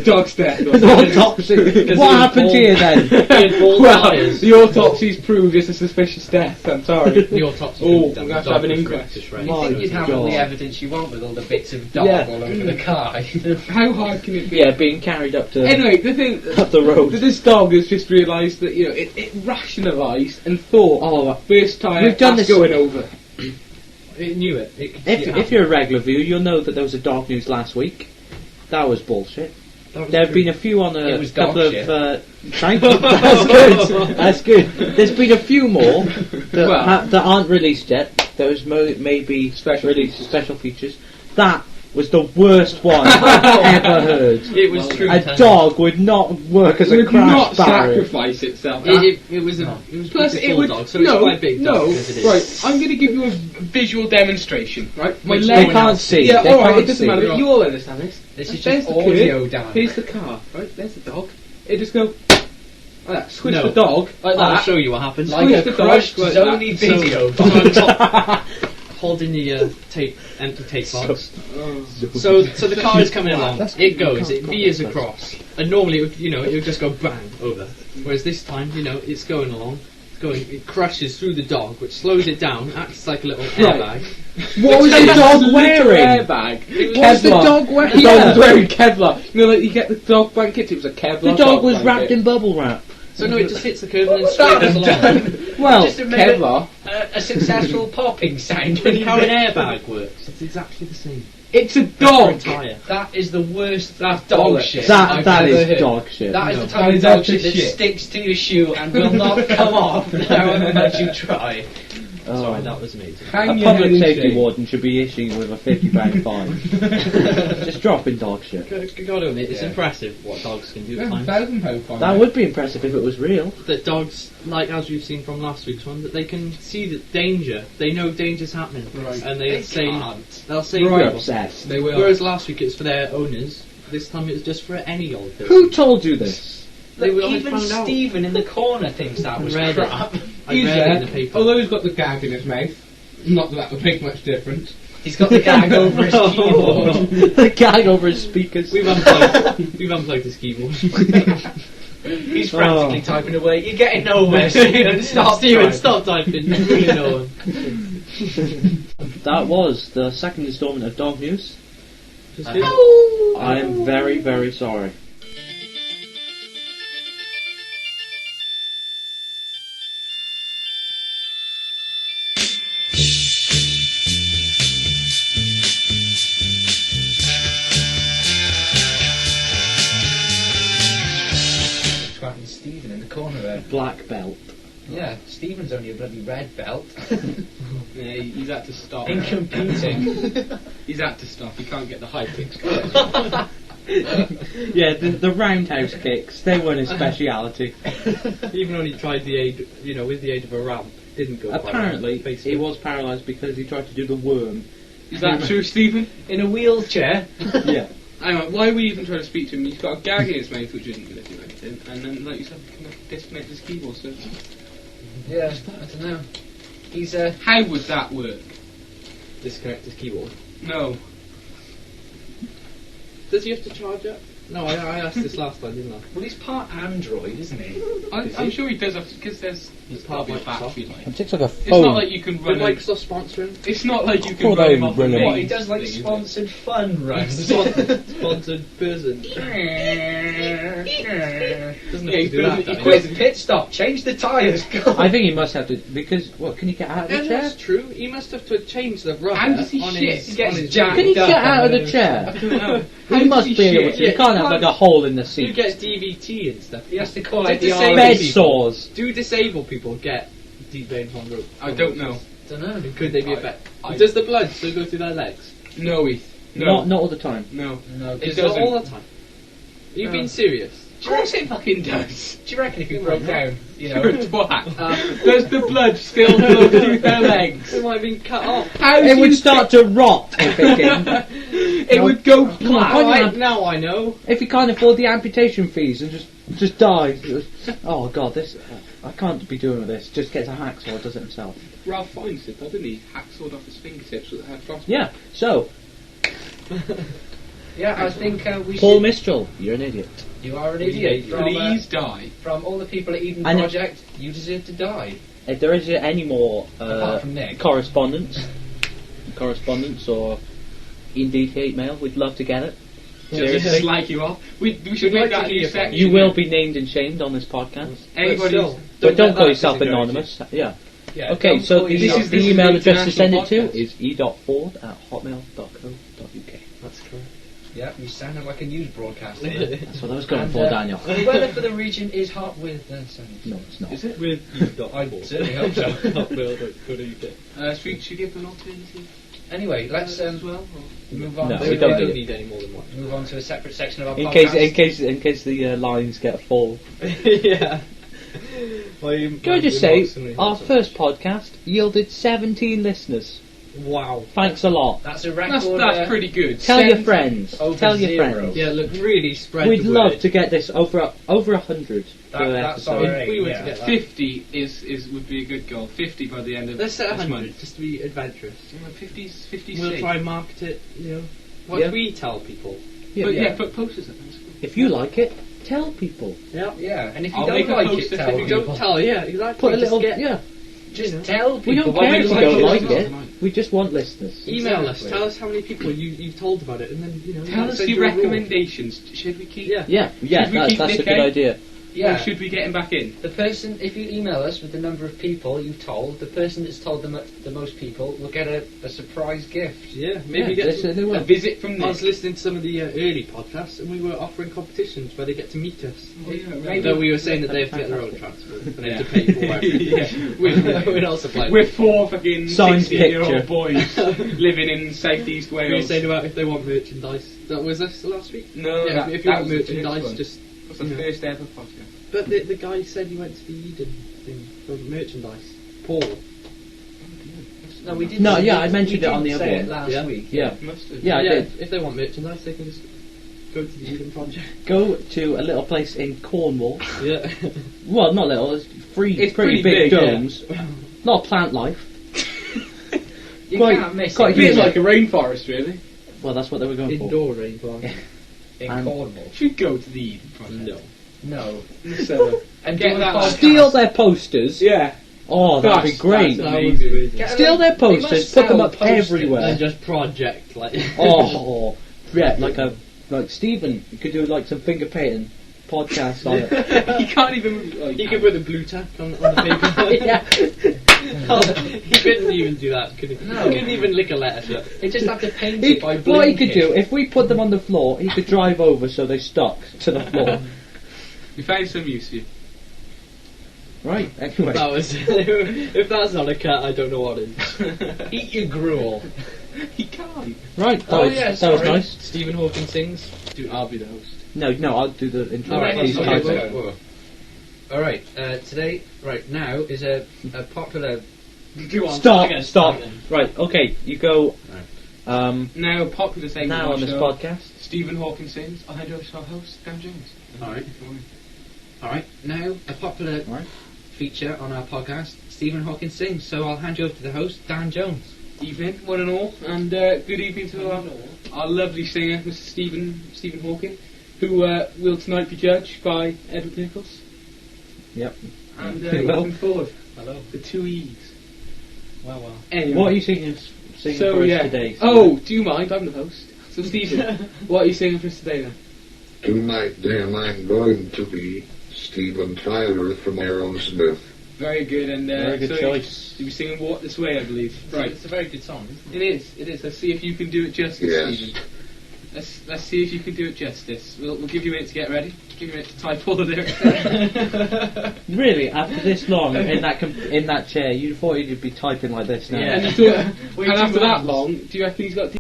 dog's death. An autopsy. What happened here then? Well, the autopsy's proved it's a suspicious death. I'm sorry. The autopsy. We're going to have to have an inquest. You think you'd have all the evidence you want with all the bits of dog all over the car? How hard can it be? Yeah, being carried up to Anyway, the thing up the road. that this dog has just realised that it rationalised and thought, first time we've done that's this going over. It knew it. If you're a regular viewer, you'll know that there was a dog news last week. That was bullshit. There have been a few on a couple of. Thank you. That's good. That's good. There's been a few more that aren't released yet. Those maybe special features. That was the worst one I've ever heard. It was true. A dog would not work as a crash not barrier. sacrifice itself. It was plus it would dog, so it's quite a big dog. Right, I'm going to give you a visual demonstration. Right, They can't see. Yeah, they alright, can't it doesn't see. matter. You all understand this. This is There's just the audio, curve, Dan. Here's the car. Right, there's the dog. It just go like that. Squish No. the dog like I'll that. show you what happens. Like Squish a the dog crushed like Sony that. video. Holding the empty tape box. So the car is coming along. It goes. It veers across, and normally it would just go bang over. Whereas this time, it's going along. It crashes through the dog, which slows it down, acts like a little airbag. What was the dog wearing? Airbag. What was the dog wearing? The dog was wearing Kevlar. Like you get the dog blankets. It was a Kevlar. The dog was blanket. wrapped in bubble wrap. So no, it just hits the curve and then straightens along. Well, Just to make Kevlar. a successful popping sound. And how an airbag works, it's exactly the same. It's a dog. That is the worst. That's dog shit. that I've is ever heard. dog shit. That is the That type of is dog actually shit that shit. sticks to your shoe and will not come off however much you try. Sorry, that was amazing. Hang A your head public in safety shame. warden should be issued with a £50 fine. Just dropping dog shit. Gotta admit, it's impressive what dogs can do at times. £1,000 That would be impressive if it was real. That dogs, like as we've seen from last week's one, that they can see the danger. They know danger's happening, Right. and they'll can't. say You're people. obsessed. They will. Whereas last week it's for their owners. This time it's just for any old person. Who told you this? They were Even found out. Stephen in the corner thinks that was Read it. crap. I He's read there. it in the paper. Although he's got the gag in his mouth. Not that would make much difference. He's got the gag over his keyboard. The gag over his speakers. We've unplugged his keyboard. He's frantically typing away. You're getting nowhere, Stephen. Stop Steven, trying. stop typing. You really know him. That was the second instalment of Dog News. Oh. I am very, very sorry. Cracking Stephen in the corner there. Black belt. Yeah, Stephen's only a bloody red belt. Yeah, he's had to stop. In computing. He's had to stop. He can't get the high kicks. Yeah, the roundhouse kicks, they weren't his speciality. Even when he tried the aid, with the aid of a ramp, didn't go. Apparently, quite he was paralysed because he tried to do the worm. Is that true, Stephen? In a wheelchair. Yeah. Hang on, why were you even trying to speak to him? He's got a gag in his mouth which isn't going to do anything, and then, like you said, he can disconnect his keyboard, so... Yeah, I don't know. He's How would that work? disconnect his keyboard. No. Does he have to charge it? No, I asked this last time, didn't I? well, he's part Android, isn't he? I'm sure he does, because there's part probably a of Microsoft. battery life. It takes like a It's phone. not like you can Did run him. Microsoft sponsor him? It's not like you can Thought run they him off bring a him. What, main he does like thing, isn't it? sponsored fun runs. Sponsored person. Doesn't have Yeah, to he's do that. busy- does He he? quit, pit stop, change the tyres, go. I think he must have to, because, what, can he get out of the Yeah, chair? that's true. He must have to change the rubber And does he on shit? his. He gets on his jacked Can he up get out of on the it. chair? I don't know. He must be able to. Yeah, You can't have like a hole in the Who seat. gets DVT and stuff? He has to call Did out the the same Bed people- sores. Do disabled people get deep vein on rope? I don't know. Don't know. Could they be affected? I- Does the blood still go through their legs? No, Heath. No. Not all the time. No. No, It It's not doesn't. all the time. Are you being serious? Of course it fucking does. do you reckon if he broke down, You're a twat. Does the blood still flow through their legs? It might have been cut off. How It do you would start to rot if it didn't. It would go Come on, black. can't you Now I know. If you can't afford the amputation fees and just die. Oh god, this I can't be doing with this. Just gets a hacksaw, does it himself. Ralph Fiennes did that, didn't he? Hacksawed off his fingertips with a frost. Yeah. So Yeah, I think we Paul should... Mistral, you're an idiot. You are an idiot. Please die. From all the people at Eden And Project, you deserve to die. If there is any more Apart from Nick. correspondence or indeed hate mail, we'd love to get it. Just Seriously. slag you off. We should We'd make like that to a new hear from section. You will be named and shamed on this podcast. Anybody. But don't let call that yourself discourage anonymous. Yeah. Yeah, Okay, don't so call the yourself- this is email an address to send it to international is e.ford@hotmail.co.uk. That's correct. Yeah, you sounded like a news broadcaster. That's what I was going And, for, Daniel. The weather for the region is hot with sun. No, it's not. Is it? With I certainly hope so. Should we give an alternative Anyway, let's as well? move on. No, to, we don't do it. need any more than one. Move on to a separate section of our In podcast. case the lines get full. Yeah. Can I just say, our first podcast yielded 17 listeners. Wow. Thanks a lot. That's a record. That's pretty good. Tell your 70 friends. over Tell your 0. friends. Yeah, look, really spread We'd the love word. to get this over 100 per That's episode. our If we aim, were yeah. to get that. 50 would be a good goal. 50 by the end of Let's set this 100, month. just to be adventurous. 50's We'll safe. try and market it, you know. What Yeah. we tell people. But yeah. put posters up. That's cool. If you like it, tell people. Yeah. Yeah, and if you I'll don't make a like poster it, if tell you If you people. don't tell, yeah, exactly. Put a Just little, get- yeah. Just tell We people. don't Well, care we if you like don't it, like it's it. not We just want listeners. Email us. Exactly. Tell us how many people you've told about it, and then you know. Tell us send your you a reward. recommendations. Should we keep? Yeah. Yeah, Should we keep that's a Nick good A? idea. Yeah. Or should we get him back in? The person, if you email us with the number of people you've told, the person that's told the most people will get a surprise gift. Yeah, maybe Yeah, get they some, will. A visit from I Nick. was listening to some of the early podcasts, and we were offering competitions where they get to meet us. Oh, yeah, right. Maybe- Though we were saying that they have to get their own transport and they have to pay for everything. Yeah. We're not supplying. We're 4 fucking Signed 16-year-old picture. boys living in southeast We were Wales. saying about if they want merchandise. That was this last week? No, Yeah, that, if you that want was the first merchandise, one. just. It was the you know. first ever podcast. But the guy said he went to the Eden thing for merchandise. Paul. No, we didn't. No, yeah, we- I mentioned we it on didn't the say other it one. last Yeah. week. Yeah. Must have. Yeah, I did. If they want merchandise, they can just go to the Eden Project. Go to a little place in Cornwall. Yeah. Well, not little, it's It's pretty pretty big big, yeah. domes. Not plant life. You Quite- can't miss quite it. A bit huge. like a rainforest, really. Well, that's what they were going for. Indoor rainforest. in And- Cornwall. Should go to the Eden Project. No. No. So, And Get do the that podcast. Steal their posters. yeah. Oh, that'd be That's great. amazing. Get a Steal load- their we posters, must put them sell up posters. everywhere. And just project, like. Oh, yeah, like Stephen, you could do like some finger painting podcast on it. He can't even. Oh, He could put a blue tack on the paper. Yeah. He couldn't even do that, could he? No. He couldn't even lick a letter. They just have to paint it by What he could blinking. do, if we put them on the floor, he could drive over so they stuck to the floor. We found some use for you. Right, anyway. That was. If that's not a cat, I don't know what is. Eat your gruel. He can't. Right, that Oh, was, yeah, that was sorry. nice. Stephen Hawking sings. Dude, I'll be the host. No, I'll do the intro. Alright, Please okay, type it. well, Alright, today, now, is a popular... Go on. Stop. Right, okay, you go. Now, a popular segment Now of on our this show, podcast. Stephen Hawking sings. I'll hand over to our host, Dan Jones. Alright, now, a popular Right. feature on our podcast, Stephen Hawking sings, so I'll hand you over to the host, Dan Jones. Evening, one and all, and good evening to our lovely singer, Mr. Stephen Hawking, who will tonight be judged by Edward Nichols. Yep. And He will. looking forward. Hello. The 2 E's. Wow. Anyway. What are you singing so, for us yeah. today? Oh, do you mind? I'm the host. So, Stephen, what are you singing for us today then? Tonight then I'm going to be Steven Tyler from Aerosmith. Very good, and Very good so choice. you'll be singing Walk This Way, I believe. Right. It's a very good song, isn't It is. Let's see if you can do it justice, Yes. Stephen. Let's see if you can do it justice. We'll give you a minute to get ready. Give you a minute to type all the lyrics. Really, after this long in that chair, you thought you'd be typing like this now. Yeah. And, you thought, Way and too after that long. long, do you reckon he's got